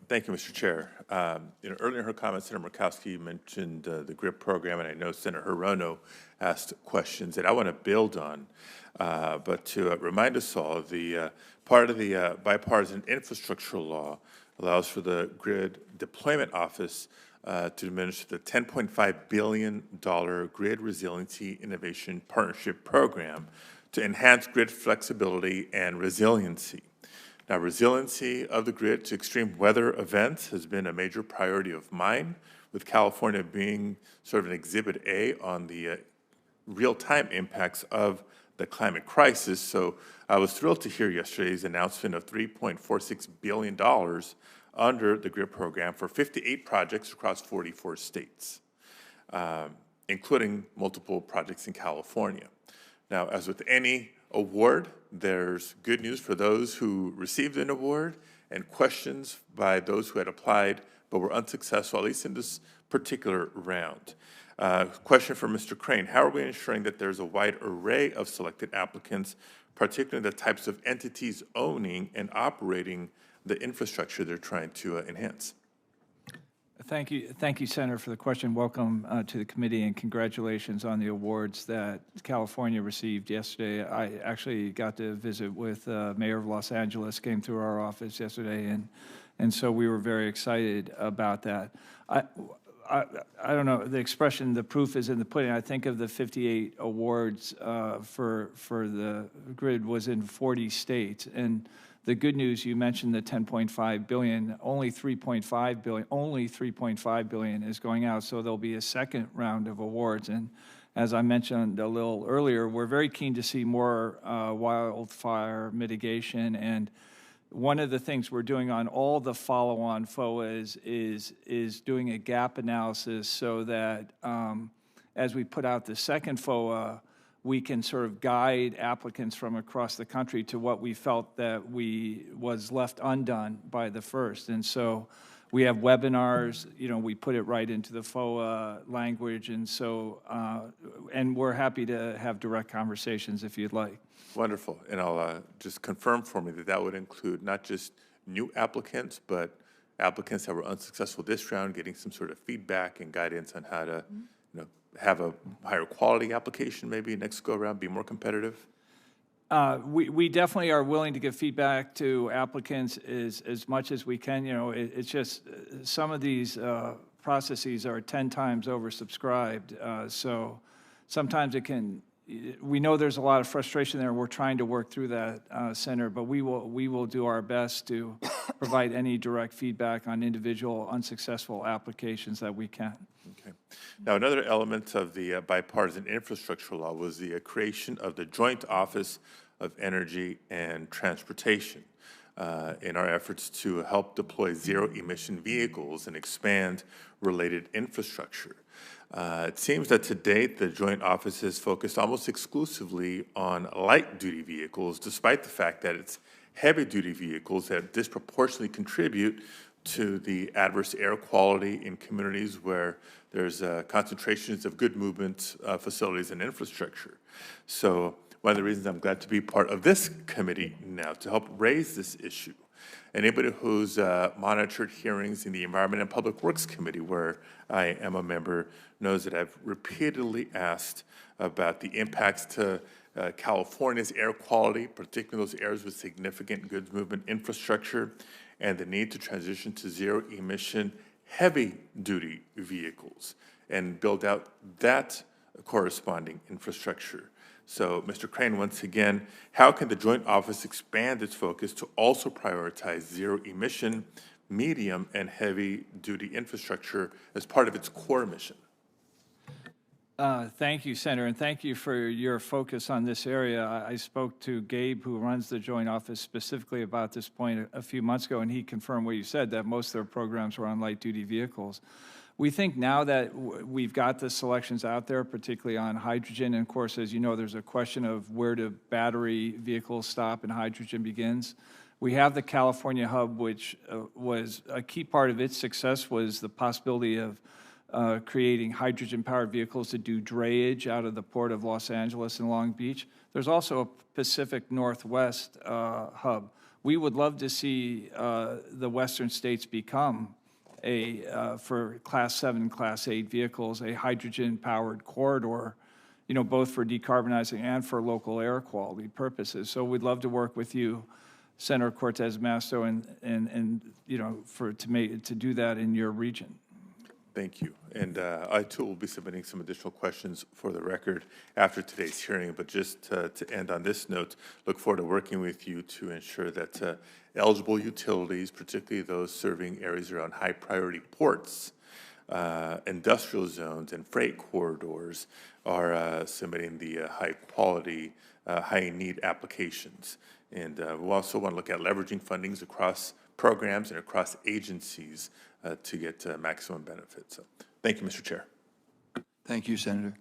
Thank you, Mr. Chair. Earlier in her comments, Senator Murkowski mentioned the GRIP program, and I know Senator Hirono asked questions that I want to build on. But to remind us all, the part of the bipartisan infrastructure law allows for the Grid Deployment Office to administer the $10.5 billion Grid Resiliency Innovation Partnership Program to enhance grid flexibility and resiliency. Now, resiliency of the grid to extreme weather events has been a major priority of mine, with California being sort of an exhibit A on the real-time impacts of the climate crisis. So I was thrilled to hear yesterday's announcement of $3.46 billion under the GRID program for 58 projects across 44 states, including multiple projects in California. Now, as with any award, there's good news for those who received an award and questions by those who had applied but were unsuccessful, at least in this particular round. Question for Mr. Crane: how are we ensuring that there's a wide array of selected applicants, particularly the types of entities owning and operating the infrastructure they're trying to enhance? Thank you, Senator, for the question. Welcome to the committee, and congratulations on the awards that California received yesterday. I actually got to visit with Mayor of Los Angeles, came through our office yesterday, and so we were very excited about that. I don't know, the expression, the proof is in the pudding. I think of the 58 awards for the grid was in 40 states, and the good news, you mentioned the 10.5 billion, only 3.5 billion is going out, so there'll be a second round of awards. And as I mentioned a little earlier, we're very keen to see more wildfire mitigation, and one of the things we're doing on all the follow-on FOAs is doing a gap analysis so that as we put out the second FOA, we can sort of guide applicants from across the country to what we felt that was left undone by the first. And so we have webinars, we put it right into the FOA language, and so, and we're happy to have direct conversations if you'd like. Wonderful, and I'll just confirm for me that would include not just new applicants, but applicants that were unsuccessful this round, getting some sort of feedback and guidance on how to have a higher quality application maybe next go around, be more competitive? We definitely are willing to give feedback to applicants as much as we can. It's just some of these processes are 10 times oversubscribed. So sometimes we know there's a lot of frustration there. We're trying to work through that, Senator, but we will do our best to provide any direct feedback on individual unsuccessful applications that we can. Okay. Now, another element of the bipartisan infrastructure law was the creation of the Joint Office of Energy and Transportation in our efforts to help deploy zero-emission vehicles and expand related infrastructure. It seems that to date, the Joint Office has focused almost exclusively on light-duty vehicles, despite the fact that it's heavy-duty vehicles that disproportionately contribute to the adverse air quality in communities where there's concentrations of good movement facilities and infrastructure. So one of the reasons I'm glad to be part of this committee now to help raise this issue. Anybody who's monitored hearings in the Environment and Public Works Committee, where I am a member, knows that I've repeatedly asked about the impacts to California's air quality, particularly those areas with significant goods movement infrastructure, and the need to transition to zero-emission heavy-duty vehicles and build out that corresponding infrastructure. So, Mr. Crane, once again, how can the Joint Office expand its focus to also prioritize zero-emission, medium, and heavy-duty infrastructure as part of its core mission? Thank you, Senator, and thank you for your focus on this area. I spoke to Gabe, who runs the Joint Office, specifically about this point a few months ago, and he confirmed what you said, that most of their programs were on light-duty vehicles. We think now that we've got the selections out there, particularly on hydrogen, and of course, as you know, there's a question of where do battery vehicles stop and hydrogen begins. We have the California hub, which was a key part of its success was the possibility of creating hydrogen-powered vehicles to do drayage out of the Port of Los Angeles and Long Beach. There's also a Pacific Northwest hub, we would love to see the western states become for Class 7, Class 8 vehicles, a hydrogen-powered corridor, both for decarbonizing and for local air quality purposes. So we'd love to work with you, Senator Cortez Masto, and to do that in your region. Thank you. And I, too, will be submitting some additional questions for the record after today's hearing. But just to end on this note, look forward to working with you to ensure that eligible utilities, particularly those serving areas around high-priority ports, industrial zones, and freight corridors, are submitting the high-quality, high-need applications. And we also want to look at leveraging fundings across programs and across agencies to get maximum benefit. So thank you, Mr. Chair. Thank you, Senator.